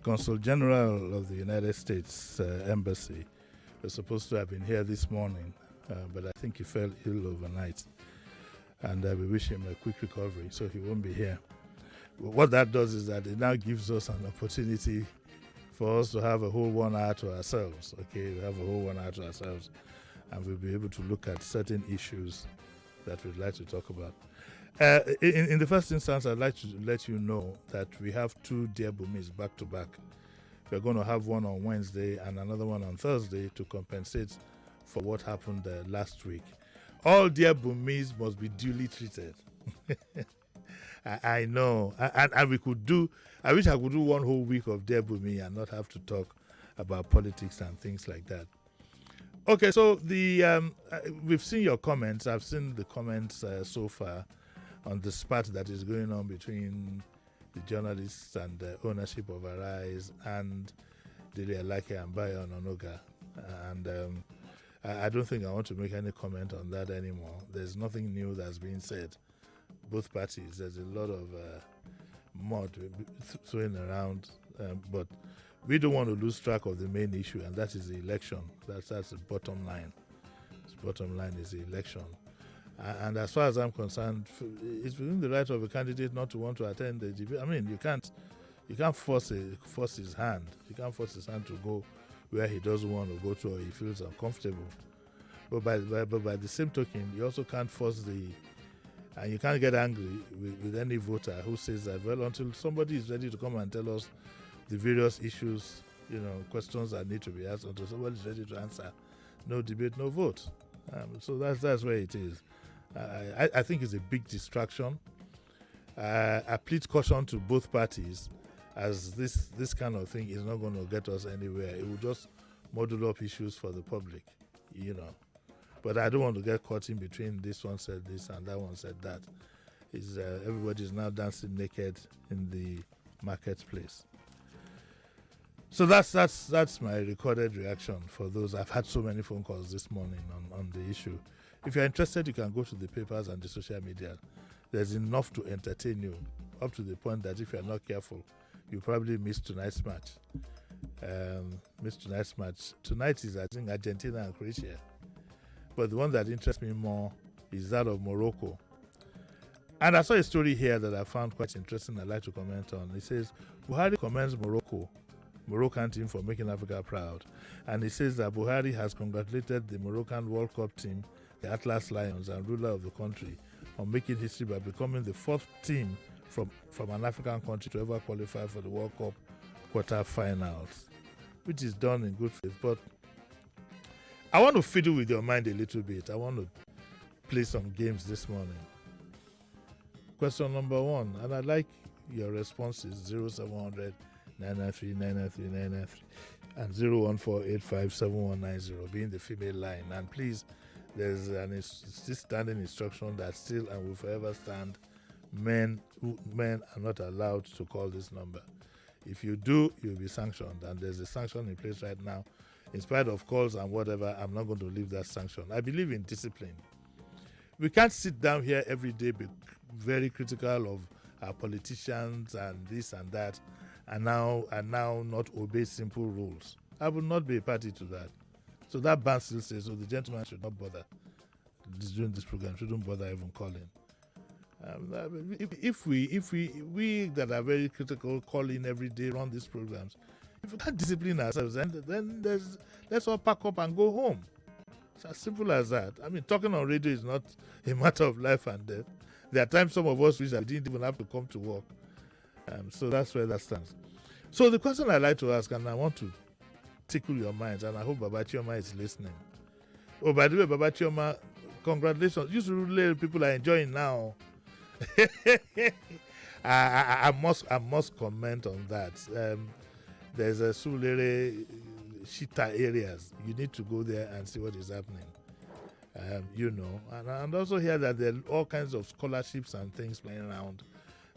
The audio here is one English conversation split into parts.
Consul General of the United States Embassy was supposed to have been here this morning, but I think he fell ill overnight. And we wish him a quick recovery, so he won't be here. What that does is that it now gives us an opportunity for us to have a whole 1 hour to ourselves. Okay, we have a whole 1 hour to ourselves, and we'll be able to look at certain issues that we'd like to talk about. In the first instance, I'd like to let you know that we have 2 Dear Bumis back to back. We're going to have one on Wednesday and another one on Thursday to compensate for what happened last week. All Dear Bumis must be duly treated. I know, and we could do. I wish I could do one whole week of Dear Bumi and not have to talk about politics and things like that. Okay, so we've seen your comments. I've seen the comments so far on the spat that is going on between the journalists and the ownership of Arise and Dele Alake and Bayo Ononoga. And I don't think I want to make any comment on that anymore. There's nothing new that's being said. Both parties, there's a lot of mud thrown around, but we don't want to lose track of the main issue, and that is the election. That's the bottom line. The bottom line is the election. And as far as I'm concerned, it's within the right of a candidate not to want to attend the debate. I mean, you can't force his hand. You can't force his hand to go where he doesn't want to go to or he feels uncomfortable. But by the same token, you also can't force and you can't get angry with any voter who says that, well, until somebody is ready to come and tell us the various issues, questions that need to be asked, until somebody is ready to answer, no debate, no vote. So that's where it is. I think it's a big distraction. I plead caution to both parties, as this kind of thing is not going to get us anywhere. It will just muddle up issues for the public, But I don't want to get caught in between. This one said this and that one said that. Everybody's now dancing naked in the marketplace. So that's my recorded reaction for those. I've had so many phone calls this morning on the issue. If you're interested, you can go to the papers and the social media. There's enough to entertain you, up to the point that if you're not careful, you probably miss tonight's match. Tonight is, I think, Argentina and Croatia. But the one that interests me more is that of Morocco. And I saw a story here that I found quite interesting I'd like to comment on. It says, Buhari commends Moroccan team for making Africa proud. And it says that Buhari has congratulated the Moroccan World Cup team, the Atlas Lions and ruler of the country, on making history by becoming the 4th team from an African country to ever qualify for the World Cup quarter-finals, which is done in good faith. But I want to fiddle with your mind a little bit. I want to play some games this morning. Question number 1, and I'd like your responses: 0700 993 993 993 and 014857190 being the female line. And please, there's still standing instruction that still and will forever stand: men are not allowed to call this number. If you do, you'll be sanctioned, and there's a sanction in place right now. In spite of calls and whatever, I'm not going to leave that sanction. I believe in discipline. We can't sit down here every day, be very critical of our politicians and this and that, and now not obey simple rules. I will not be a party to that. So that ban still says, so the gentleman should not bother doing this program, shouldn't bother even calling. If we that are very critical call in every day, run these programs, if we can't discipline ourselves, then let's all pack up and go home. It's as simple as that. I mean, talking on radio is not a matter of life and death. There are times some of us wish that we didn't even have to come to work. So that's where that stands. So the question I like to ask, and I want to tickle your minds, and I hope Baba Chioma is listening. Oh, by the way, Baba Chioma, congratulations. You Surulere people are enjoying now. I must comment on that. There's a Surulere Shita areas. You need to go there and see what is happening. And also hear that there are all kinds of scholarships and things playing around,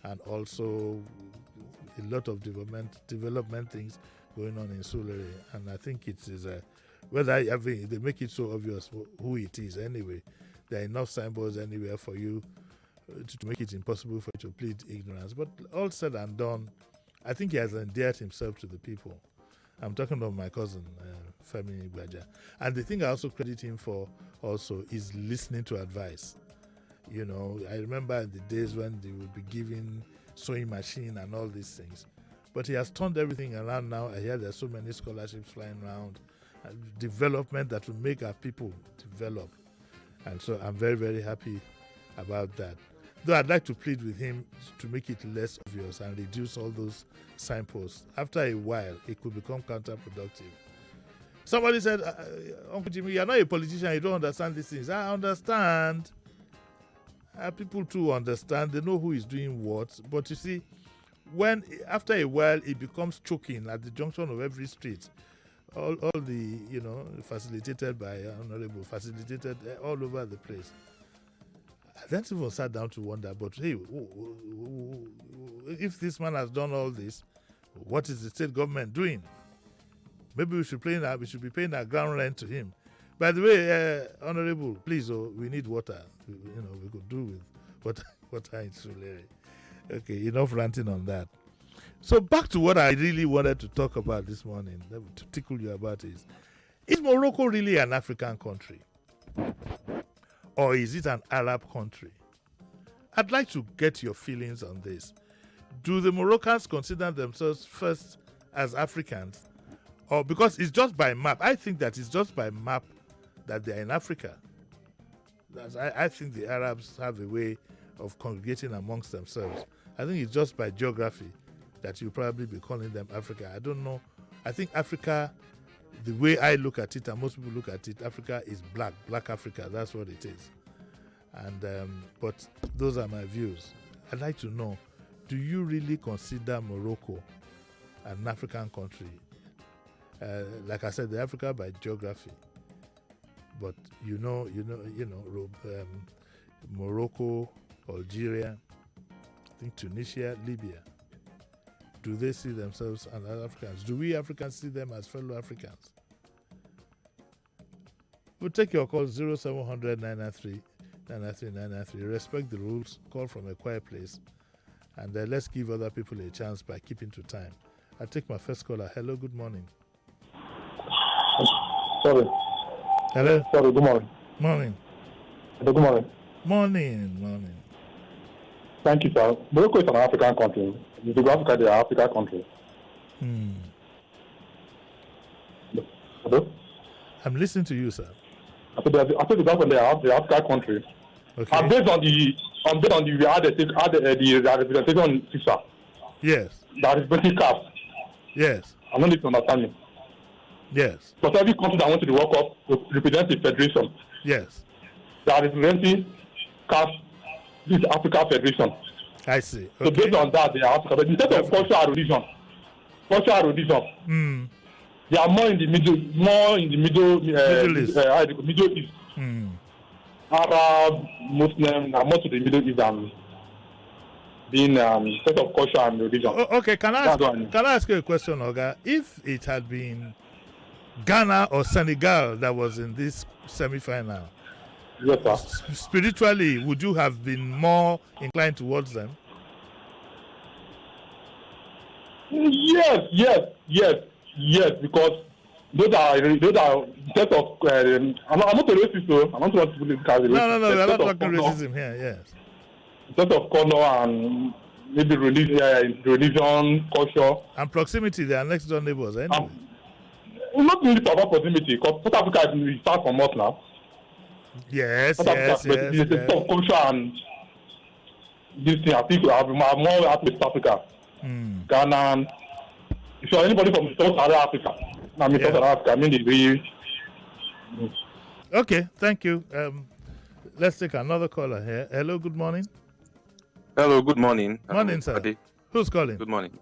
and also a lot of development things going on in Surulere. And I think it is they make it so obvious who it is anyway. There are enough signboards anywhere for you to make it impossible for you to plead ignorance. But all said and done, I think he has endeared himself to the people. I'm talking about my cousin, Femi Igbaja. And the thing I also credit him for also is listening to advice. You know, I remember in the days when they would be giving sewing machine and all these things. But he has turned everything around now. I hear there's so many scholarships flying around. Development that will make our people develop. And so I'm very, very happy about that. Though I'd like to plead with him to make it less obvious and reduce all those signposts. After a while, it could become counterproductive. Somebody said, Uncle Jimmy, you're not a politician, you don't understand these things. I understand. People too understand. They know who is doing what. But you see, when after a while, it becomes choking at the junction of every street. All the, facilitated by Honorable, facilitated all over the place. I then even sat down to wonder, but hey, if this man has done all this, what is the state government doing? Maybe we should be paying our ground rent to him. By the way, Honorable, please, we need water. We could do with water in Sulere. Okay, enough ranting on that. So back to what I really wanted to talk about this morning, to tickle you about is Morocco really an African country? Or is it an Arab country? I'd like to get your feelings on this. Do the Moroccans consider themselves first as Africans? Or because it's just by map? I think that it's just by map that they're in Africa. I think the Arabs have a way of congregating amongst themselves. I think it's just by geography that you'll probably be calling them Africa. I don't know. I think Africa, the way I look at it and most people look at it, Africa is black Africa. That's what it is. And but those are my views. I'd like to know, do you really consider Morocco an African country? Like I said, the Africa by geography. But Morocco, Algeria, I think Tunisia, Libya. Do they see themselves as Africans? Do we Africans see them as fellow Africans? We'll take your call 0700 993 993. Respect the rules. Call from a quiet place. And let's give other people a chance by keeping to time. I'll take my first caller. Hello, good morning. Sorry. Hello? Sorry, good morning. Morning. Hello, good morning. Morning. Thank you, sir. Morocco is an African country. Geographically, they are African country. Hello? I'm listening to you, sir. I said geographically, they are African country. Okay. And based on the we had the representation sir. Yes. That is basically caste. Yes. I don't need to understand me. Yes. Because every country that wants to work up represents the federation. Yes. That is representing caste, this African Federation. I see. Okay. So based on that, they are African. But instead of culture and religion, they are more in the middle Middle East. Arab, Muslim, are more to the Middle East than being instead of culture and religion. Okay, can I ask you a question, Oga? If it had been Ghana or Senegal that was in this semi-final, yes, sir. Spiritually, would you have been more inclined towards them? Yes, because those are instead of I'm not a racist, though. I'm not want to put it as a racist. No, we're not talking racism here. Yes. Instead of color and maybe religion, culture, and proximity, they are next door neighbors. Anyway. Not really about proximity, because South Africa is far from us now. Yes. It's of culture and this thing. I think I'm more happy with South Africa. Ghana. If you're anybody from South Africa, South Africa, the real. Okay, thank you. Let's take another caller here. Hello, good morning. Hello, good morning. Morning, sir. Ade. Who's calling? Good morning.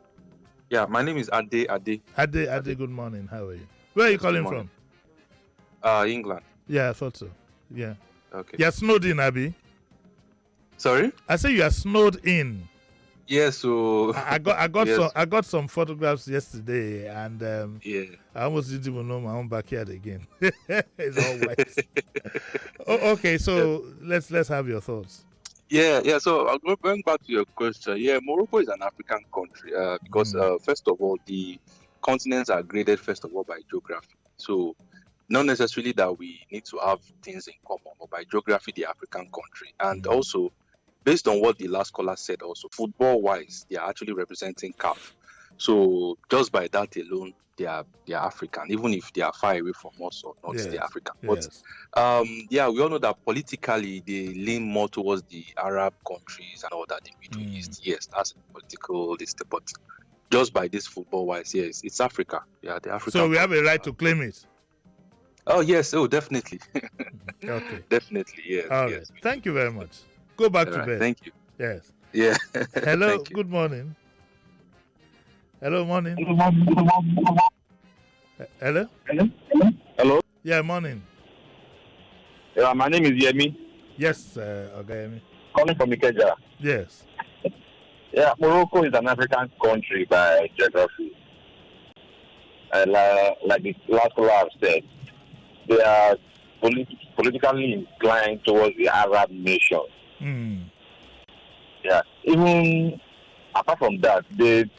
Yeah, my name is Ade. Ade, good morning. How are you? Where are you calling from? England. Yeah, I thought so. Yeah. Okay. You're snowed in, Abby. Sorry? I say you are snowed in. Yes, so I got some photographs yesterday, and I almost didn't even know my own backyard again. It's all white. Okay, so let's have your thoughts. Yeah. So going back to your question, yeah, Morocco is an African country because first of all, the continents are graded first of all by geography. So not necessarily that we need to have things in common, but by geography, the African country, and also based on what the last caller said, also football-wise, they are actually representing CAF. So just by that alone, they are African, even if they are far away from us or not, they're African. But yeah, we all know that politically they lean more towards the Arab countries and all that, the Middle East. Yes, that's a political list, but just by this football-wise, yes, it's Africa. Yeah, the African. So we have a right to claim it. Oh yes, definitely. Okay. Definitely, yes. All yes. Right. Thank you very much. Go back to bed. Thank you. Yes. Yeah. Hello. Good morning. Hello. Morning. Hello. Hello. Yeah. Morning. Yeah, my name is Yemi. Yes, Yemi. Calling from Ikeja. Yes. Yeah, Morocco is an African country by geography. Like the last caller have said, they are politically inclined towards the Arab nation. Yeah, even apart from that, they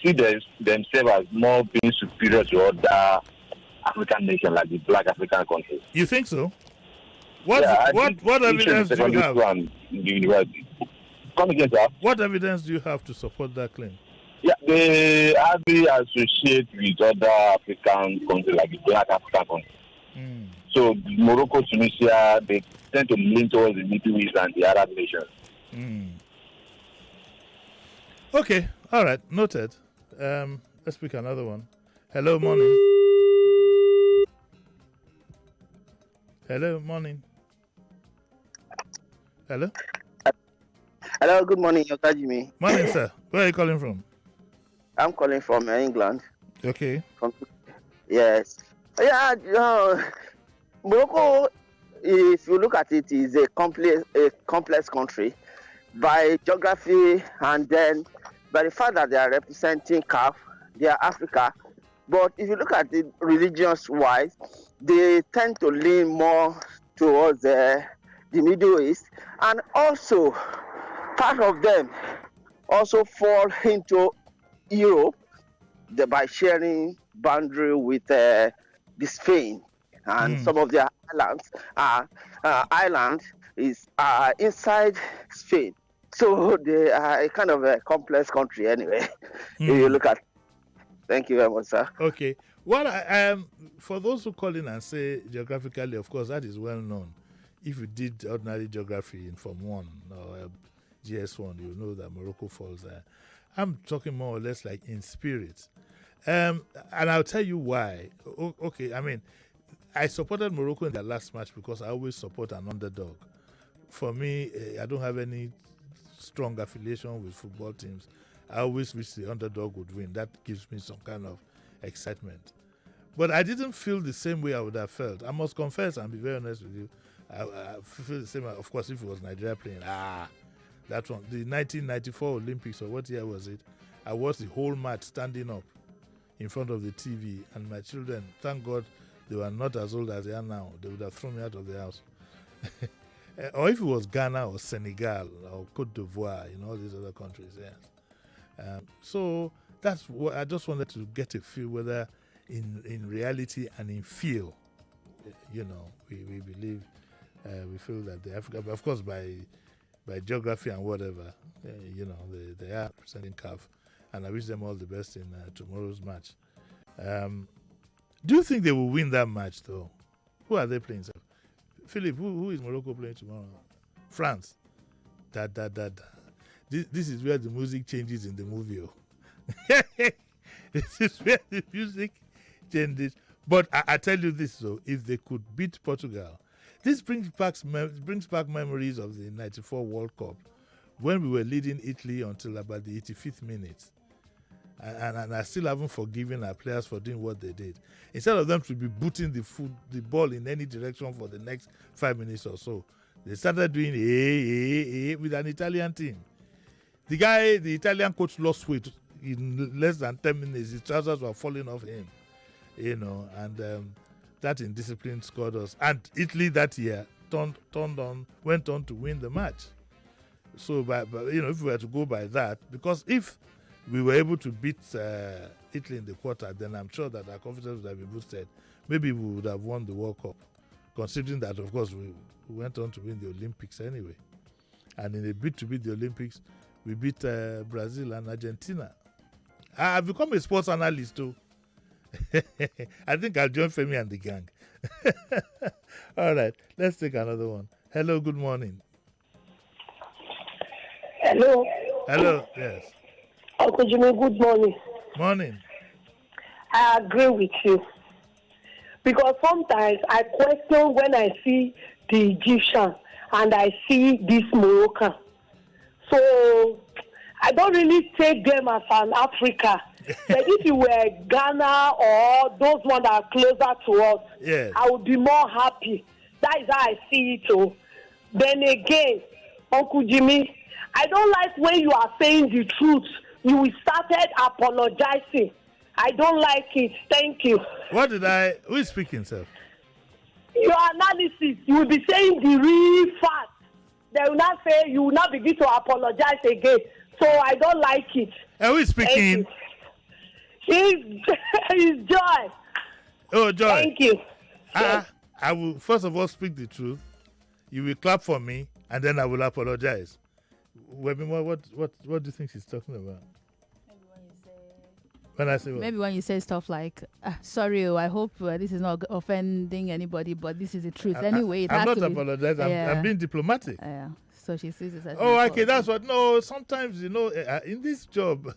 see themselves as more being superior to other African nations like the Black African countries. You think so? What evidence do you have? In the university. Come again, sir. What evidence do you have to support that claim? Yeah, they hardly associate with other African countries like the Black African countries. So Morocco, Tunisia, they tend to lean towards the Middle East and the Arab nations. Okay, all right, noted. Let's pick another one. Hello, morning. Hello, morning. Hello. Hello, good morning, Dr. Jimmy. Morning, sir. Where are you calling from? I'm calling from England. Okay. Yes. Yeah, Morocco, if you look at it, is a complex country by geography and then by the fact that they are representing CAF, they are Africa. But if you look at it religious-wise, they tend to lean more towards the Middle East, and also part of them also fall into Europe by sharing boundary with the Spain, and some of their islands is inside Spain. So they are a kind of a complex country anyway. If you look at it. Thank you very much, sir. Okay. Well, for those who call in and say geographically, of course, that is well known. If you did ordinary geography in Form 1 or GS1, you know that Morocco falls there. I'm talking more or less like in spirit. And I'll tell you why. Okay, I mean, I supported Morocco in their last match because I always support an underdog. For me, I don't have any strong affiliation with football teams. I always wish the underdog would win. That gives me some kind of excitement. But I didn't feel the same way I would have felt. I must confess and be very honest with you. I feel the same. Of course, if it was Nigeria playing, that one, the 1994 Olympics, or what year was it? I watched the whole match standing up in front of the TV, and my children, thank God, they were not as old as they are now. They would have thrown me out of the house. Or if it was Ghana or Senegal or Cote d'Ivoire, all these other countries, yes. So that's what I just wanted to get a feel whether in reality and in feel, we believe, we feel that the Africa, but of course by geography and whatever, they are representing CAF, and I wish them all the best in tomorrow's match. Do you think they will win that match though? Who are they playing? Philip, who is Morocco playing tomorrow? France. This is where the music changes in the movie. This is where the music changes. But I tell you this though, if they could beat Portugal, this brings back memories of the '94 World Cup when we were leading Italy until about the 85th minute. And I still haven't forgiven our players for doing what they did. Instead of them to be booting the ball in any direction for the next 5 minutes or so, they started doing with an Italian team. The Italian coach lost weight in less than 10 minutes. His trousers were falling off him, and that indiscipline scored us. And Italy that year went on to win the match. So, if we were to go by that, because if we were able to beat Italy in the quarter, then I'm sure that our confidence would have been boosted. Maybe we would have won the World Cup, considering that, of course, we went on to win the Olympics anyway. And in a bid to beat the Olympics, we beat Brazil and Argentina. I've become a sports analyst too. I think I'll join Femi and the gang. All right, let's take another one. Hello, good morning. Hello. Hello, yes. Uncle Jimmy, good morning. Morning. I agree with you. Because sometimes I question when I see the Egyptian and I see this Moroccan. So I don't really take them as an Africa. But if you were Ghana or those ones that are closer to us, yes, I would be more happy. That is how I see it too. Then again, Uncle Jimmy, I don't like when you are saying the truth. You started apologizing. I don't like it. Thank you. Who is speaking, sir? Your analysis, you will be saying the real fact. They will not say, you will not begin to apologize again. So I don't like it. Who is speaking? It's Joy. Oh, Joy. Thank you. I will first of all speak the truth. You will clap for me, and then I will apologize. What do you think she's talking about? Maybe when you say stuff like, sorry, I hope this is not offending anybody, but this is the truth. Anyway, I'm not apologizing. I'm being diplomatic. Yeah. So she sees it as okay, that's what. No, sometimes, in this job,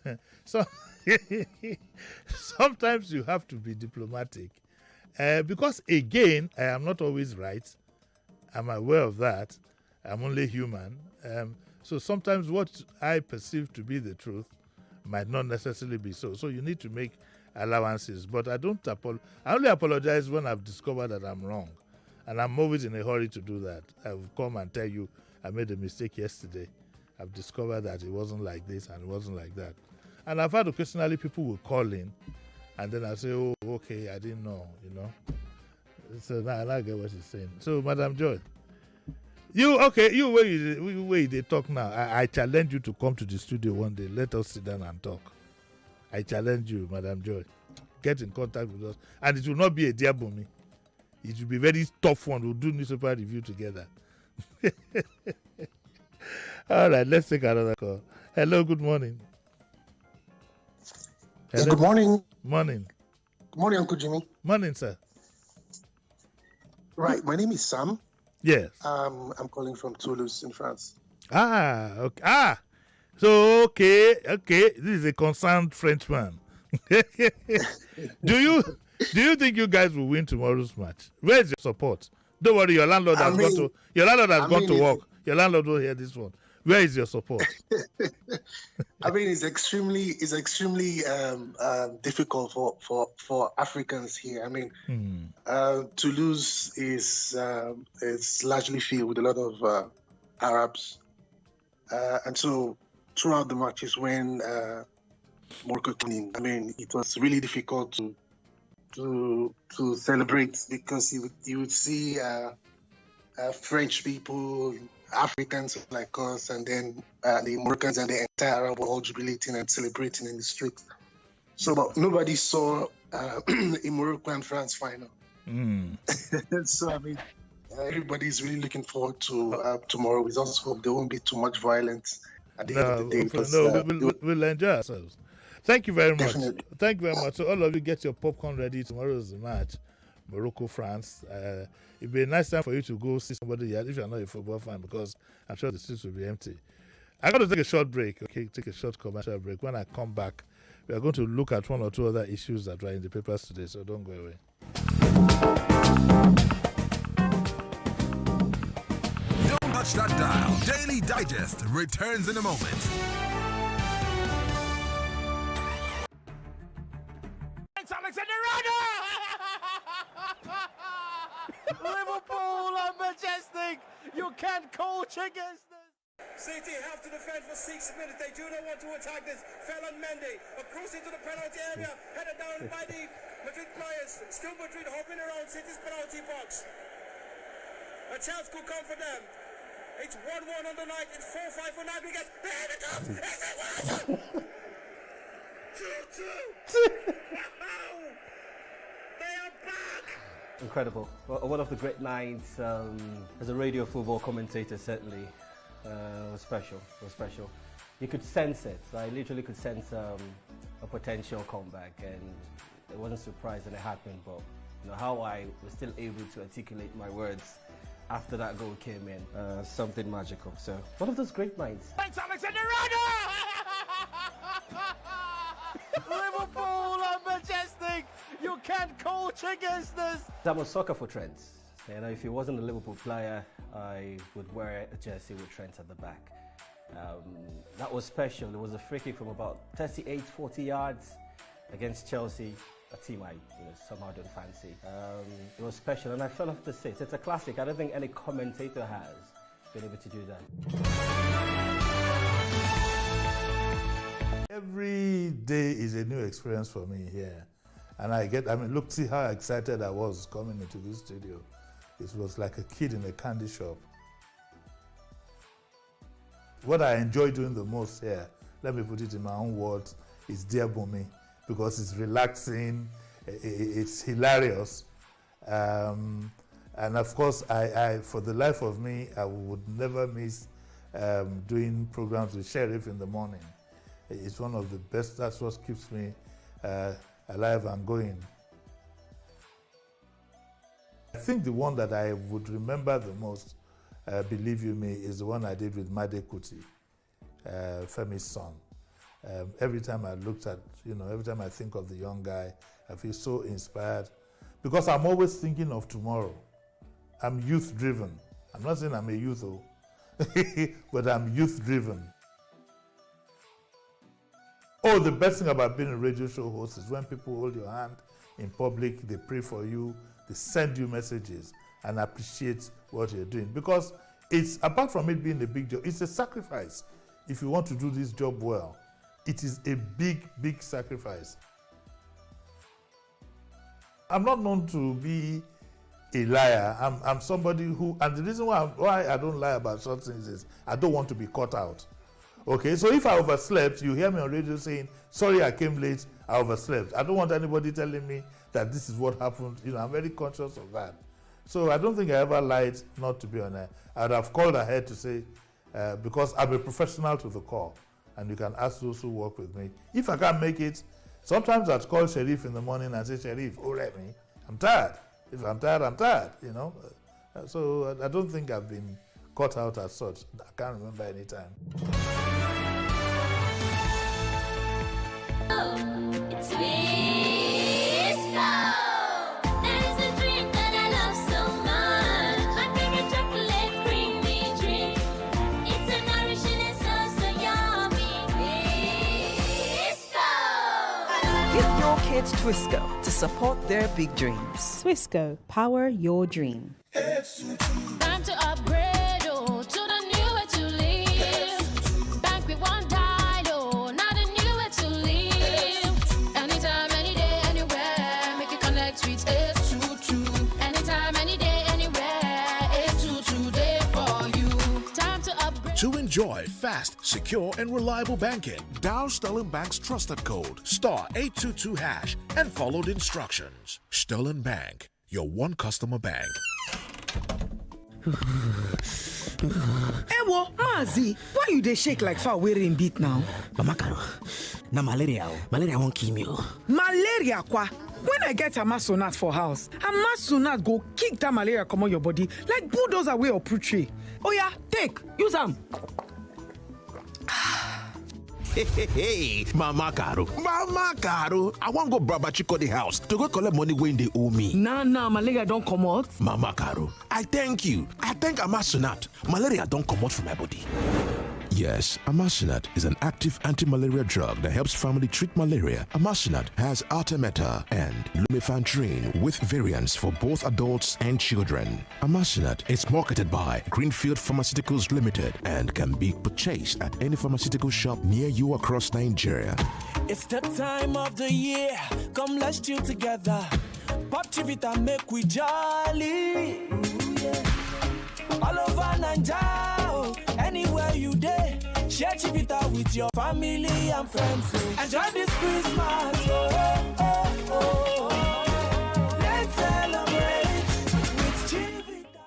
sometimes you have to be diplomatic. Because, again, I am not always right. I'm aware of that. I'm only human. So sometimes what I perceive to be the truth might not necessarily be so. So you need to make allowances. But I only apologize when I've discovered that I'm wrong. And I'm always in a hurry to do that. I will come and tell you I made a mistake yesterday. I've discovered that it wasn't like this and it wasn't like that. And I've had occasionally people will call in and then I say, oh, okay, I didn't know, So now I get what she's saying. So, Madam Joy, you where they talk now. I challenge you to come to the studio one day. Let us sit down and talk. I challenge you, Madam Joy. Get in contact with us. And it will not be a diabumi. It will be a very tough one. We'll do newspaper review together. All right, let's take another call. Hello, good morning. Hello. Good morning. Morning. Good morning, Uncle Jimmy. Morning, sir. Right, my name is Sam. Yes. I'm calling from Toulouse in France. Okay. So okay. This is a concerned Frenchman. Do you think you guys will win tomorrow's match? Where's your support? Don't worry, your landlord has gone to work. Your landlord will hear this one. Where is your support? I mean, it's extremely difficult for Africans here. I mean, Toulouse is largely filled with a lot of Arabs, and so throughout the matches when Morocco came in, I mean, it was really difficult to celebrate because you would see French people, Africans like us, and then the Moroccans and the entire Arab were all jubilating and celebrating in the streets. So, but nobody saw a Morocco and France final. So, I mean, everybody's really looking forward to tomorrow. We just hope there won't be too much violence at the end of the day. Because, we'll enjoy ourselves. Thank you very much. Definitely. Thank you very much. So all of you get your popcorn ready. Tomorrow's match, Morocco, France. It'd be a nice time for you to go see somebody here if you're not a football fan, because I'm sure the streets will be empty. I'm going to take a short break, okay? Take a short commercial break. When I come back, we are going to look at one or two other issues that were in the papers today, so don't go away. Don't touch that dial. Daily Digest returns in a moment. Liverpool are majestic. You can't coach against this. City have to defend for 6 minutes. They do not want to attack this. Ferland Mendy across into the penalty area, headed down by the Madrid players. Still Madrid hopping around City's penalty box. A chance could come for them. It's 1-1 on the night. It's 4-5 for Navigates. Here it comes. It's a 2-2. They are back. Incredible. Well, one of the great nights as a radio football commentator, certainly. Was special. It was special. You could sense it. I literally could sense a potential comeback, and I wasn't surprised when it happened, but how I was still able to articulate my words after that goal came in, something magical. So one of those great nights. Thanks, Alexander Liverpool are majestic. You can't coach against this. I'm a sucker for Trent. If he wasn't a Liverpool player, I would wear a jersey with Trent at the back. That was special. It was a free kick from about 40 yards against Chelsea, a team I somehow don't fancy. It was special, and I fell off the seat. It's a classic. I don't think any commentator has been able to do that. Every day is a new experience for me here. And look, see how excited I was coming into this studio. It was like a kid in a candy shop. What I enjoy doing the most here, let me put it in my own words, is Dear Bumi, because it's relaxing, it's hilarious. And of course, I for the life of me, I would never miss doing programs with Sheriff in the morning. It's one of the best. That's what keeps me alive and going. I think the one that I would remember the most, believe you me, is the one I did with Made Kuti, Femi's son. Every time I looked at, every time I think of the young guy, I feel so inspired because I'm always thinking of tomorrow. I'm youth driven. I'm not saying I'm a youth, but I'm youth driven. Oh, the best thing about being a radio show host is when people hold your hand in public, they pray for you, they send you messages and appreciate what you're doing. Because it's, apart from it being a big job, it's a sacrifice. If you want to do this job well, it is a big, big sacrifice. I'm not known to be a liar. I'm somebody who, and the reason why I don't lie about such things is I don't want to be caught out. Okay, so if I overslept, you hear me on radio saying, sorry I came late, I overslept. I don't want anybody telling me that this is what happened. I'm very conscious of that. So I don't think I ever lied not to be on air. I would have called ahead to say, because I'm a professional to the core, and you can ask those who work with me. If I can't make it, sometimes I'd call Sheriff in the morning and say, Sheriff, let me. I'm tired. If I'm tired, I'm tired, So I don't think I've been caught out as such. I can't remember any time. It's Wisco. There is a drink that I love so much. My favorite chocolate creamy drink. It's so nourishing and so yummy. Wisco. Give your kids Twisco to support their big dreams. Twisco, power your dream. Time to upgrade to the new way to live. Bank with one dial, not a new way to live. Anytime, any day, anywhere, make it connect with S22. Anytime, any day, anywhere, S22 there for you. Time to upgrade. To enjoy fast, secure, and reliable banking, dial Sterling Bank's trusted code *822# and follow the instructions. Sterling Bank, your one customer bank. Ewo, Mazi, why you dey shake like fowl wearing beat now? Mama Caro, na malaria won't kill me. Malaria kwa? When I get Amasonat for house, Amasonat go kick that malaria come on your body like bulldozer way or tree. Oh yeah, take, use them. Hey, Mama Caro, I want go Baba Chico the house to go collect money when they owe me. Nah, malaria don't come out. Mama Caro, I thank you. I thank Amasunat. Malaria don't come out from my body. Yes, Amasunat is an active anti-malaria drug that helps family treat malaria. Amasunat has Artemether and lumefantrine with variants for both adults and children. Amasunat is marketed by Greenfield Pharmaceuticals Limited and can be purchased at any pharmaceutical shop near you across Nigeria. It's the time of the year. Come, let's chill together. Pop Chivita, make we jolly. Ooh, yeah. All over Nigeria. Share Chivita with your family and friends. Enjoy this Christmas. Oh, oh, oh, oh. Let's celebrate with Chivita.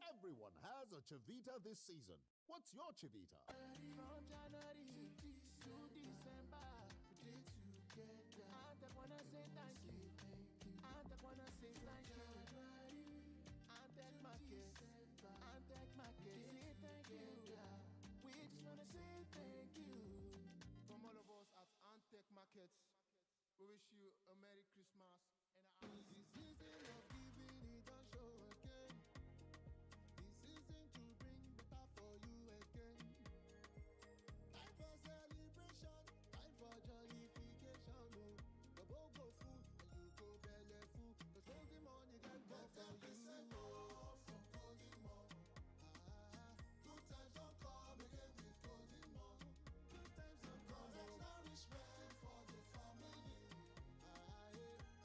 Everyone has a Chivita this season. What's your Chivita? We just wanna say thank you. From all of us at Antec Markets, we wish you a Merry Christmas and a happy season of giving. It don't show again. This season to bring better for you again. Time for celebration, time for jollification. Oh, the bowl go full and you go belly full. The golden money can go for you. From golden money. Good times don't come again with golden money. Good times don't come. There's nourishment for the family.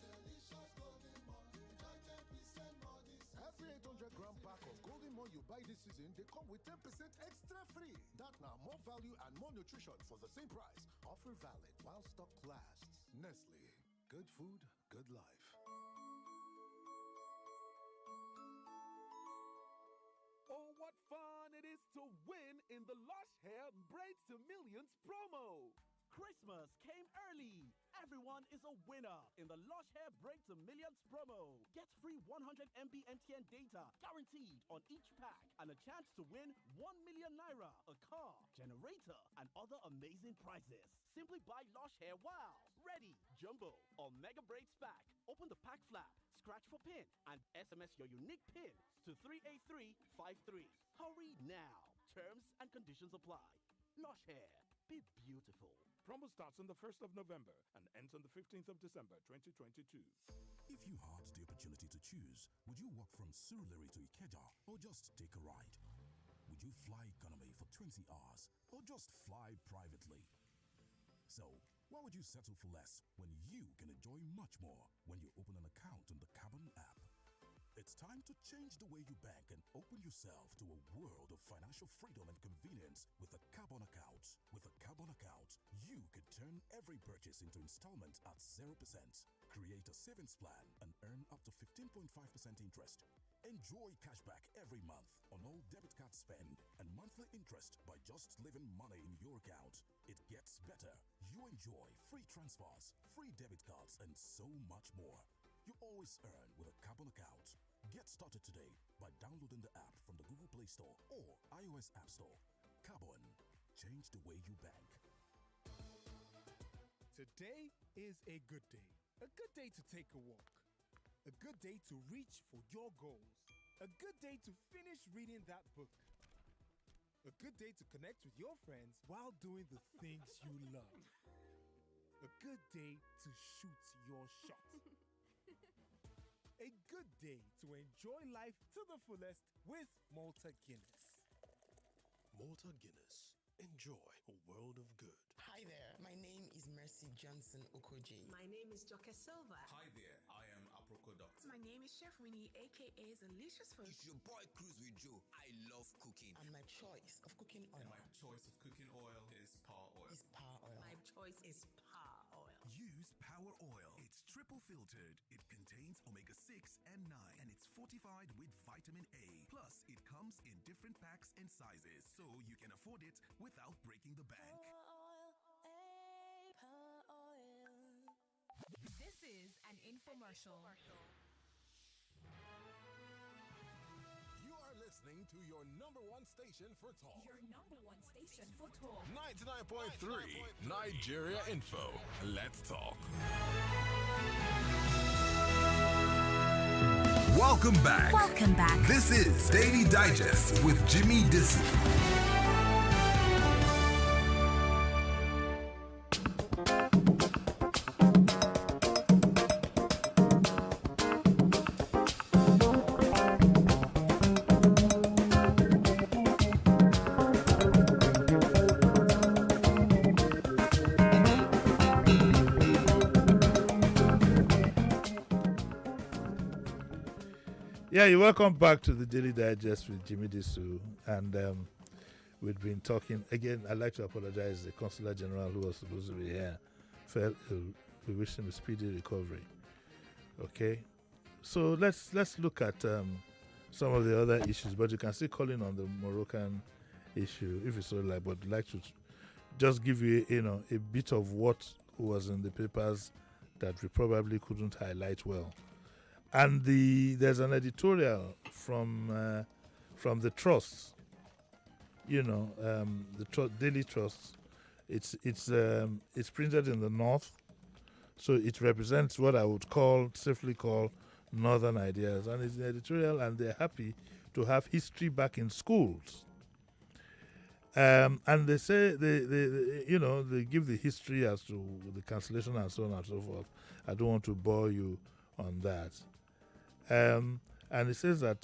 Delicious golden money. Enjoy 10% more this season. Every 800-gram pack of Golden More you buy this season, they come with 10% extra free. That now more value and more nutrition for the same price. Offer valid while stock lasts. Nestle. Good food, good life. Oh, what fun it is to win in the Lush Hair Braids to Millions promo! Christmas came early. Everyone is a winner in the Lush Hair Braids to Millions promo. Get free 100 MB MTN data guaranteed on each pack and a chance to win 1 million naira, a car, generator, and other amazing prizes. Simply buy Lush Hair Wow, Ready, Jumbo, or Mega Braids pack. Open the pack flap, scratch for PIN, and SMS your unique PIN to 38353. Hurry now. Terms and conditions apply. Lush Hair. Be beautiful. Promo starts on the 1st of November and ends on the 15th of December 2022. If you had the opportunity to choose, would you walk from Surulere to Ikeja or just take a ride? Would you fly economy for 20 hours or just fly privately? So, why would you settle for less when you can enjoy much more when you open an account on the Carbon app? It's time to change the way you bank and open yourself to a world of financial freedom and convenience with a Carbon account. With a Carbon account, you could turn every purchase into installment at 0%. Create a savings plan and earn up to 15.5% interest. Enjoy cashback every month on all debit card spend and monthly interest by just leaving money in your account. It gets better. You enjoy free transfers, free debit cards, and so much more. You always earn with a Carbon account. Get started today by downloading the app from the Google Play Store or iOS App Store. Carbon. Change the way you bank. Today is a good day. A good day to take a walk. A good day to reach for your goals. A good day to finish reading that book. A good day to connect with your friends while doing the things you love. A good day to shoot your shot. A good day to enjoy life to the fullest with Malta Guinness. Malta Guinness. Enjoy a world of good. Hi there, my name is Mercy Johnson Okoji. My name is Joke Silva. Hi there, I am Aproko Doctor. My name is Chef Winnie, aka Delicious Food. It's your boy Cruz with Joe. I love cooking. And my choice of cooking oil. And my choice of cooking oil is Power Oil. Is Power Oil. My choice is Power Oil. Use Power Oil. It's triple filtered. It contains omega-6 and 9, and it's fortified with vitamin A. Plus, it comes in different packs and sizes, so you can afford it without breaking the bank. This is an infomercial. You are listening to your number one station for talk. Your number one station for talk. 99.3 Nigeria Info. Let's talk. Welcome back. Welcome back. This is Daily Digest with Jimi Disu. Yeah, you're welcome back to the Daily Digest with Jimi Disu. And we've been talking. Again, I'd like to apologize to the Consular General who was supposed to be here. Fell ill. We wish him a speedy recovery. Okay? So let's look at some of the other issues, but you can still call in on the Moroccan issue if you so like, but I'd like to just give you, a bit of what was in the papers that we probably couldn't highlight well. And there's an editorial from the Trust, the Daily Trust. It's printed in the North, so it represents what I would safely call Northern ideas, and it's an editorial, and they're happy to have history back in schools. And they say they give the history as to the cancellation and so on and so forth. I don't want to bore you on that. And it says that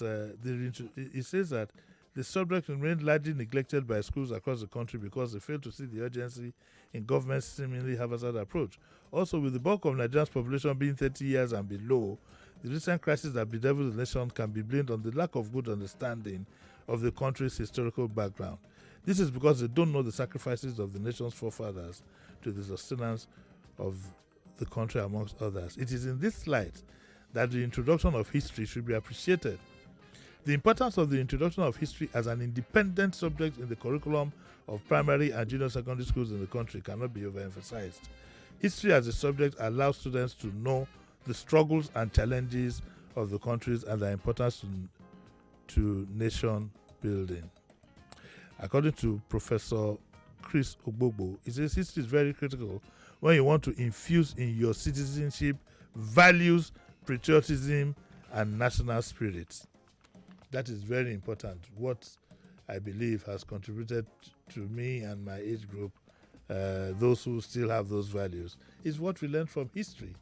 the subject remained largely neglected by schools across the country because they failed to see the urgency in government's seemingly haphazard approach. Also, with the bulk of Nigeria's population being 30 years and below, the recent crisis that bedeviled the nation can be blamed on the lack of good understanding of the country's historical background. This is because they don't know the sacrifices of the nation's forefathers to the sustenance of the country, amongst others. It is in this light that the introduction of history should be appreciated. The importance of the introduction of history as an independent subject in the curriculum of primary and junior secondary schools in the country cannot be overemphasized. History as a subject allows students to know the struggles and challenges of the countries and their importance to nation building. According to Professor Chris Ogbogbo, he says history is very critical when you want to infuse in your citizenship values, patriotism, and national spirit. That is very important. What I believe has contributed to me and my age group, those who still have those values, is what we learn from history.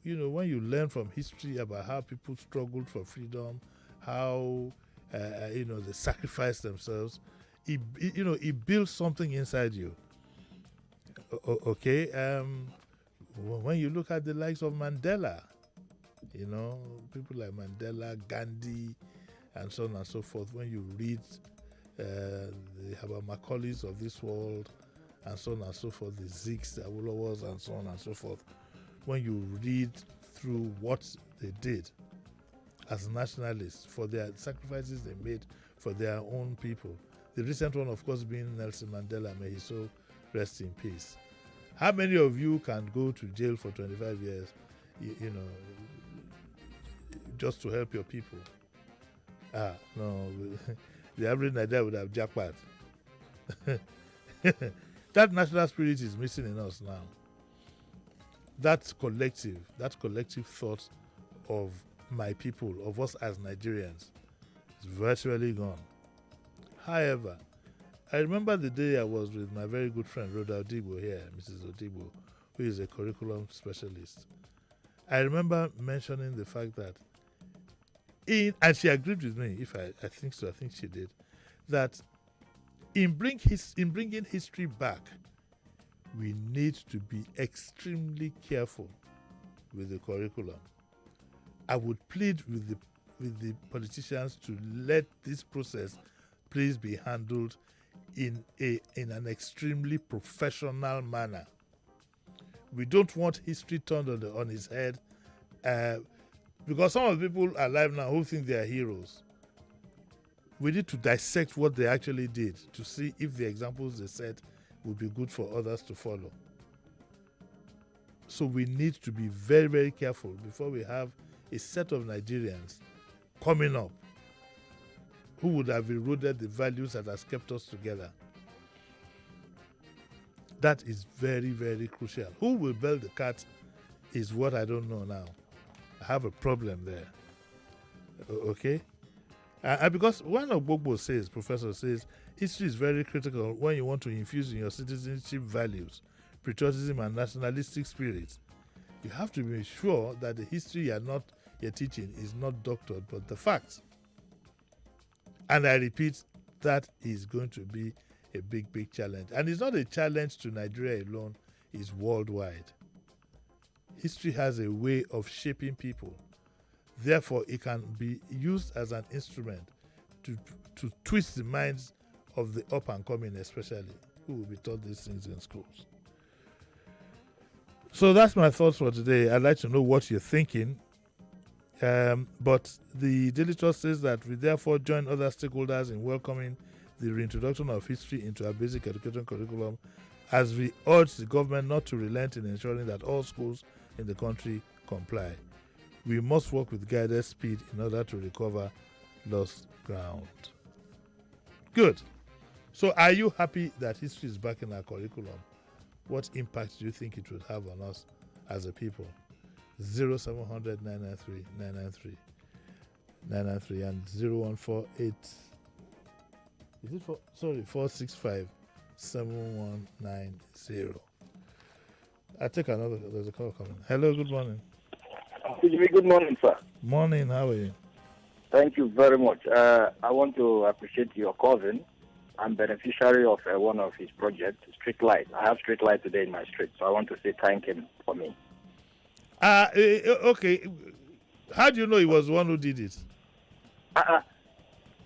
When you learn from history about how people struggled for freedom, how they sacrificed themselves, it builds something inside you. Okay, when you look at the likes of Mandela, people like Mandela, Gandhi, and so on and so forth, when you read the Herbert Macaulays of this world, and so on and so forth, the Zigs, the Awolowas, and so on and so forth, when you read through what they did as nationalists for their sacrifices they made for their own people. The recent one, of course, being Nelson Mandela, may he so rest in peace. How many of you can go to jail for 25 years, just to help your people? No, the average Nigerian would have jackpot. That national spirit is missing in us now. That collective thought of my people, of us as Nigerians, is virtually gone. However, I remember the day I was with my very good friend Rhoda Odigbo here, Mrs. Odigbo, who is a curriculum specialist. I remember mentioning the fact that, and she agreed with me, if I think so, I think she did, that in bringing history back, we need to be extremely careful with the curriculum. I would plead with the politicians to let this process please be handled in an extremely professional manner. We don't want history turned on its head, because some of the people alive now who think they are heroes. We need to dissect what they actually did to see if the examples they set would be good for others to follow. So we need to be very, very careful before we have a set of Nigerians coming up who would have eroded the values that has kept us together. That is very, very crucial. Who will bail the cat is what I don't know now. I have a problem there. Okay? And because one of Gbogbo professor says, history is very critical when you want to infuse in your citizenship values, patriotism, and nationalistic spirit. You have to be sure that the history you're teaching is not doctored, but the facts. And I repeat, that is going to be a big, big challenge. And it's not a challenge to Nigeria alone, it's worldwide. History has a way of shaping people. Therefore, it can be used as an instrument to twist the minds of the up and coming, especially, who will be taught these things in schools. So that's my thoughts for today. I'd like to know what you're thinking. But the Daily Trust says that we therefore join other stakeholders in welcoming the reintroduction of history into our basic education curriculum, as we urge the government not to relent in ensuring that all schools in the country comply. We must work with guided speed in order to recover lost ground. Good. So are you happy that history is back in our curriculum? What impact do you think it would have on us as a people? 0700 993 993 993 and 0148 is it 465 7190. I take another. There's a call coming. Hello, good morning. Good morning, sir. Morning, how are you? Thank you very much. I want to appreciate your cousin. I'm beneficiary of one of his projects, Street Light. I have street light today in my street, so I want to say thank him for me. Okay. How do you know he was the one who did it?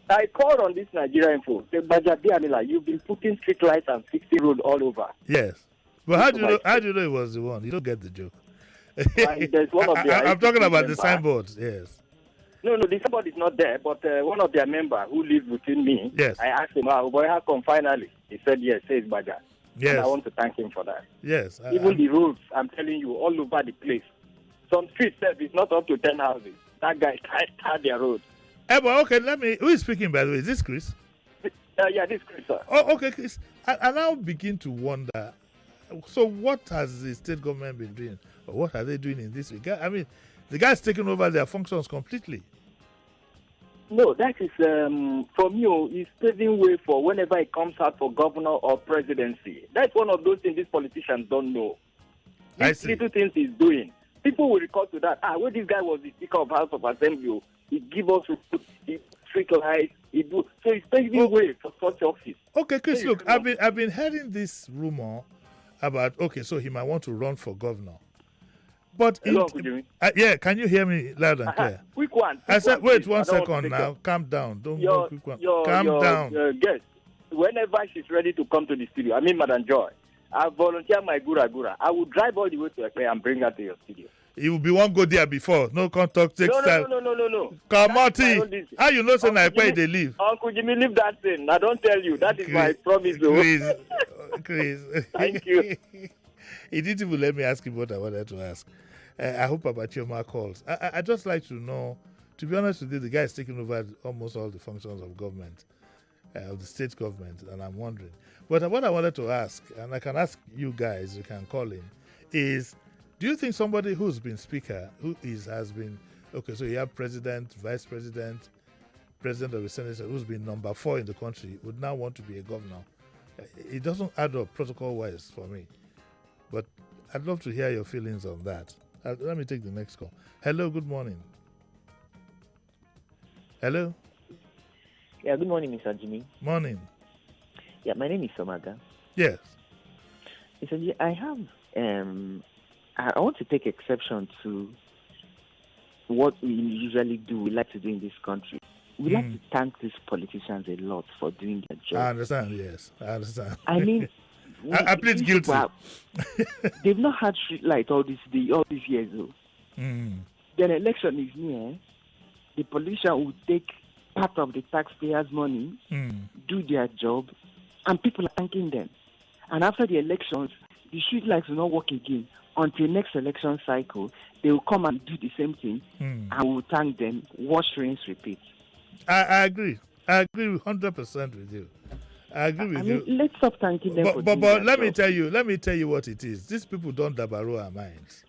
I called on this Nigeria Info. Say, Bajabi Amila, you've been putting street lights and 60 road all over. Yes. But how do you know he was the one? You don't get the joke. There's one of I'm talking about the signboards, yes. No, the signboard is not there, but one of their members who lives within me, yes. I asked him, boy, how come finally? He said, yes, says Baja. Yes. And I want to thank him for that. Yes. Even the roads, I'm telling you, all over the place. Some streets, it's not up to 10 houses. That guy tied their road. But okay, who is speaking, by the way? Is this Chris? Yeah, this is Chris, sir. Oh, okay, Chris. I now begin to wonder, so what has the state government been doing? Or what are they doing in this regard? I mean, the guy's taking over their functions completely. No, that is, from you, he's paving way for whenever it comes out for governor or presidency. That's one of those things these politicians don't know. These little things he's doing. People will recall to that, when this guy was the Speaker of House of Assembly, he give us street lights, so he's paving way for such office. Okay, Chris, look, I've been hearing this rumor about, so he might want to run for governor. But yeah, can you hear me loud and clear? Quick one. I said, wait 1 second now. Calm down. Don't go quick one. Calm down. Guest, whenever she's ready to come to the studio, I mean, Madam Joy, I volunteer my gura. I will drive all the way to Ekpe and bring her to your studio. You will be one go there before. No contact. No. Kamoti. How you know say na Ekpe they live? Uncle Jimmy, leave that thing. I don't tell you. That is my promise. Chris. Thank you. He didn't even let me ask him what I wanted to ask. I hope Papa Chioma calls. I just like to know, to be honest with you, the guy is taking over almost all the functions of government, of the state government, and I'm wondering. But what I wanted to ask, and I can ask you guys, you can call in, is, do you think somebody who's been speaker, has been, so you have president, vice president, president of the Senate, who's been number 4 in the country, would now want to be a governor? It doesn't add up protocol-wise for me. But I'd love to hear your feelings on that. Let me take the next call. Hello, good morning. Hello? Yeah, good morning, Mr. Jimmy. Morning. Yeah, my name is Somaga. Yes. Mr. G, I have, I want to take exception to what we usually do, we like to do in this country. We like to thank these politicians a lot for doing their job. I understand, yes. I understand. I mean, I plead guilty. They've not had street light all these years, though. Then election is near. The politician will take part of the taxpayers' money, do their job, and people are thanking them. And after the elections, the street lights will not work again. Until next election cycle, they will come and do the same thing, and we'll thank them. Wash, rinse, repeat. I agree. I agree 100% with you. I agree with you. Let's stop thanking them. But let me tell you what it is. These people don't dabaru our minds,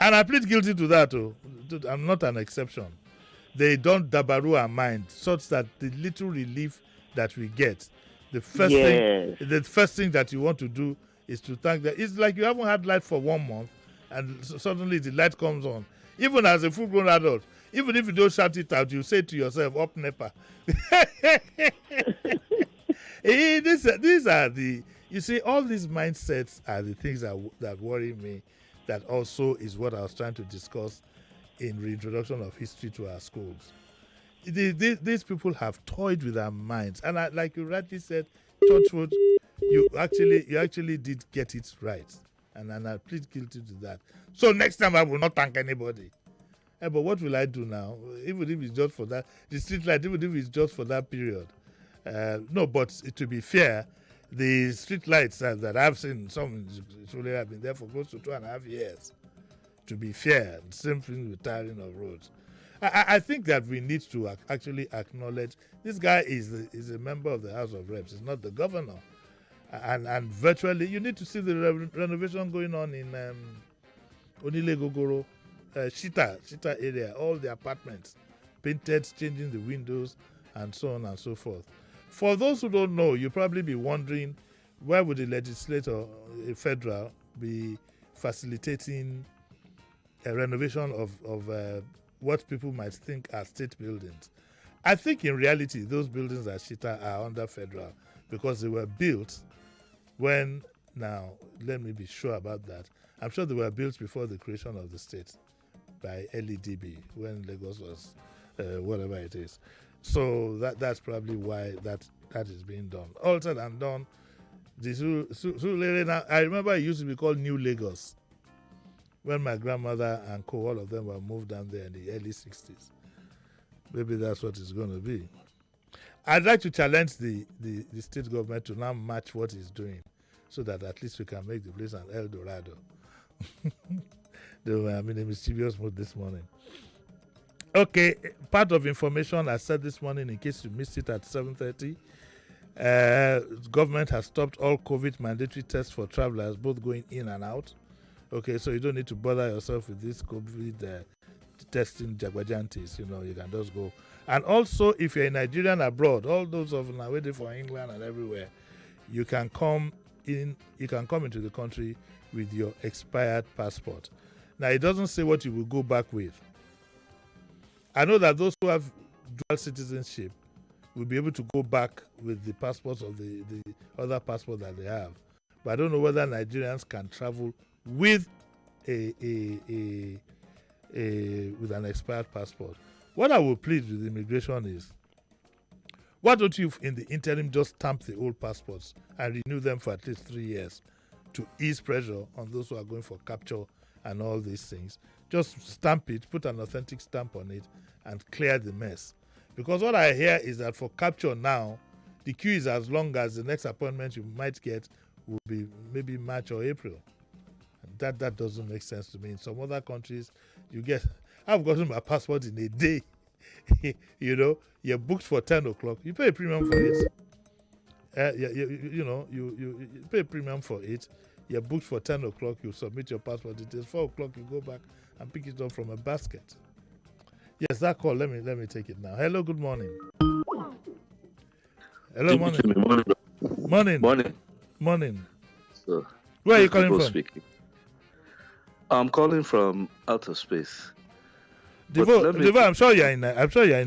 and I plead guilty to that. I'm not an exception. They don't dabaru our minds such that the little relief that we get, the first thing that you want to do is to thank them. It's like you haven't had light for 1 month, and suddenly the light comes on. Even as a full-grown adult, even if you don't shout it out, you say to yourself, "Up NEPA." These are the, you see, all these mindsets are the things that worry me. That also is what I was trying to discuss in reintroduction of history to our schools. these people have toyed with our minds, and like you rightly said, Touchwood, you actually did get it right, and I plead guilty to that. So next time I will not thank anybody. But what will I do now? Even if it's just for that, the street light, even if it's just for that period. No, but to be fair, the street lights that I've seen, some truly have been there for close to 2.5 years. To be fair, same thing with tiring of roads. I think that we need to actually acknowledge this guy is a member of the House of Reps. He's not the governor, and virtually you need to see the renovation going on in Onile Gogoro, Shita area. All the apartments painted, changing the windows, and so on and so forth. For those who don't know, you'll probably be wondering why would the legislator, federal, be facilitating a renovation of what people might think are state buildings. I think in reality, those buildings at Shita are under federal because they were built when, now, let me be sure about that. I'm sure they were built before the creation of the state by LEDB when Lagos was whatever it is. So that's probably why that is being done. Altered and done. I remember it used to be called New Lagos when my grandmother and all of them were moved down there in the early 60s. Maybe that's what it's going to be. I'd like to challenge the state government to now match what it's doing so that at least we can make the place an El Dorado. They were in a mischievous mood this morning. Okay, part of information I said this morning, in case you missed it at 7:30, government has stopped all COVID mandatory tests for travelers, both going in and out. Okay, so you don't need to bother yourself with this COVID testing jagwajantis. You can just go. And also, if you're a Nigerian abroad, all those of now waiting for England and everywhere, you can come in. You can come into the country with your expired passport. Now, it doesn't say what you will go back with. I know that those who have dual citizenship will be able to go back with the passports of the other passport that they have. But I don't know whether Nigerians can travel with with an expired passport. What I will plead with immigration is, why don't you, in the interim, just stamp the old passports and renew them for at least 3 years to ease pressure on those who are going for capture and all these things. Just stamp it, put an authentic stamp on it, and clear the mess. Because what I hear is that for capture now, the queue is as long as the next appointment you might get will be maybe March or April. And that doesn't make sense to me. In some other countries, I've gotten my passport in a day. You're booked for 10 o'clock. You pay a premium for it. You pay a premium for it. You're booked for 10 o'clock. You submit your passport details. 4 o'clock, you go back and pick it up from a basket. Yes, that call. Let me take it now. Hello, good morning. Hello, morning. So, where are you calling from? Speaking. I'm calling from outer space. Devo, I'm sure you're in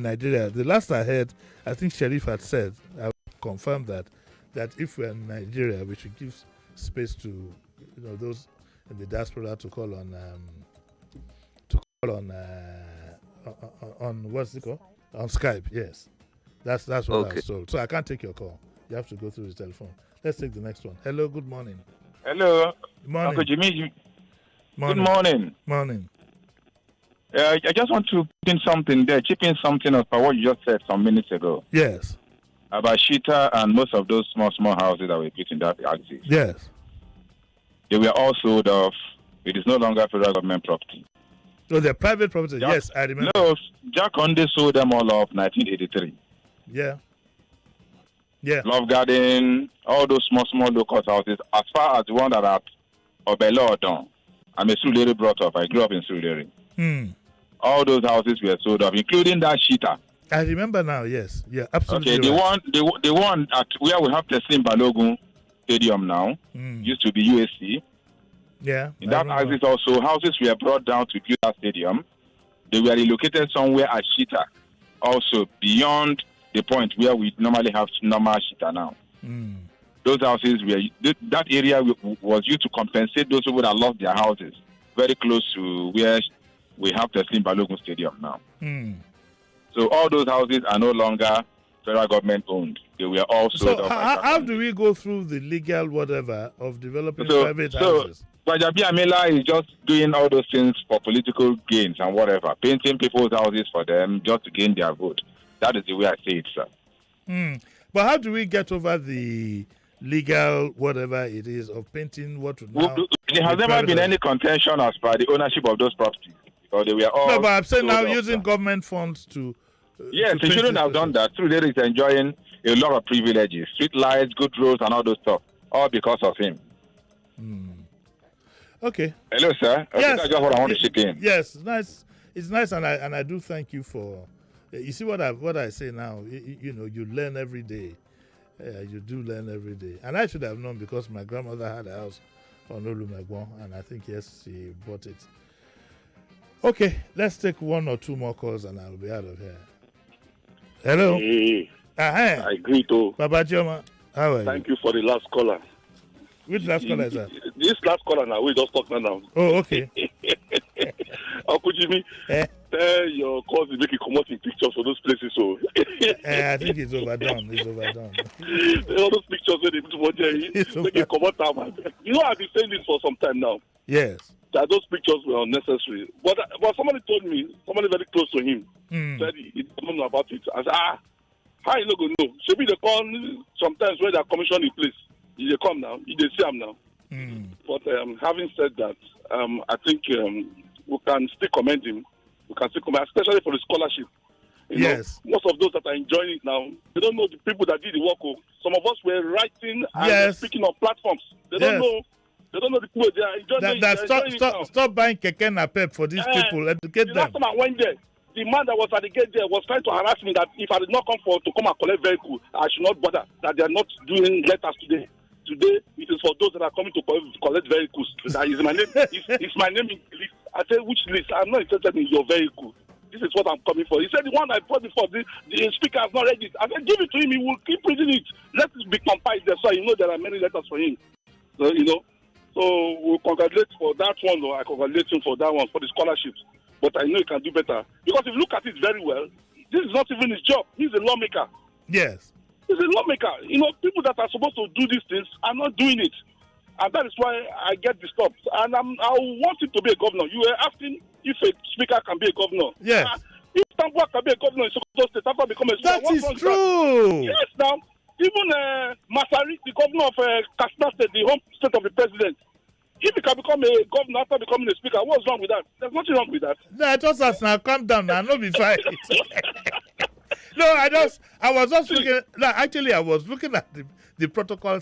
Nigeria. The last I heard, I think Sheriff had said, I confirmed that if we're in Nigeria, we should give space to those in the diaspora to call on what's it called? On Skype. Yes, that's what I was told. So I can't take your call. You have to go through the telephone. Let's take the next one. Hello, good morning. Hello, morning. Uncle Jimmy. Morning. Good morning. Morning. I just want to put in something there, chip in something about what you just said some minutes ago. Yes. About Shita and most of those small houses that were built in that axis. Yes. They were all sold off. It is no longer federal government property. So they're private property. Yes, I remember. No, Jack Conde sold them all off 1983. Yeah. Love Garden, all those small local houses, as far as the one that are Obelo Odon. I'm a Surulere brought up. I grew up in Surulere. All those houses were sold off, including that Shita. I remember now, yes. Yeah, absolutely. Okay, right. the one at where we have Teslim Balogun Stadium now used to be USC. Yeah. In that axis also, houses were brought down to build that stadium. They were relocated somewhere at Shita, also beyond the point where we normally have normal Shita now. Those houses that area was used to compensate those who would have lost their houses, very close to where we have Teslim Balogun Stadium now. So all those houses are no longer federal government owned. They were all sold So off. how do we go through the legal whatever of developing private houses? Rajabi Amela is just doing all those things for political gains and whatever, painting people's houses for them just to gain their vote. That is the way I see it, sir. But how do we get over the legal whatever it is of painting what would now... There has never been any contention as per the ownership of those properties. Because they were all... No, but I'm saying now using government funds to... Yes, he shouldn't have done that. Through there is enjoying a lot of privileges, street lights, good roads, and all those stuff, all because of him. Okay. Hello, sir. Yes, That's just what I want to chip in. Yes, nice. It's nice, and I do thank you for. You see what I say now. You know, you learn every day. You do learn every day, and I should have known because my grandmother had a house on Olumegwon, and I think yes, she bought it. Okay, let's take one or two more calls, and I'll be out of here. Hello. Hey, I agree to. Baba Joma, how are you? Thank you for the last caller. Which last caller is that? This last caller now, we just talked now. Oh, okay. Uncle Jimmy, tell your cousin make you come out in pictures for those places. So I think it's overdone. It's overdone. All those pictures where they put one there, make you come out time. You know, I've been saying this for some time now. Yes. That those pictures were unnecessary. But somebody told me, somebody very close to him, said he don't know about it. I said, how you not going to know? Should be the con sometimes where they're commissioned in place. They come now, they see them now. But having said that, I think we can still commend him. We can still commend, especially for the scholarship. You know, most of those that are enjoying it now, they don't know the people that did the work. Some of us were writing and speaking on platforms. They don't know. They don't know the people. They are enjoying Stop buying keke napep for these people. Educate them. Last time I went there, the man that was at the gate there was trying to harass me that if I did not come to come and collect vehicle, I should not bother. That they are not doing letters today. Today, it is for those that are coming to collect vehicles. That is my name. It's my name in the list. I said, which list? I'm not interested in your vehicle. This is what I'm coming for. He said, the one I brought before, the speaker has not read it. I said, give it to him. He will keep reading it. Let it be compiled there. So you know there are many letters for him. So, you know. So we'll congratulate for that one. Though. I congratulate him for that one, for the scholarships. But I know he can do better. Because if you look at it very well, this is not even his job. He's a lawmaker. Yes. He's a lawmaker. You know, people that are supposed to do these things are not doing it. And that is why I get disturbed. And I want him to be a governor. You were asking if a speaker can be a governor. Yes. If Tambua can be a governor in Sokoto State after becoming a speaker. That is true. Yes, now. Even Masari, the governor of Katsina State, the home state of the president, if he can become a governor after becoming a speaker, what's wrong with that? There's nothing wrong with that. No, I just asked now, calm down now, no be fine. No, I was just looking. No, actually, I was looking at the protocol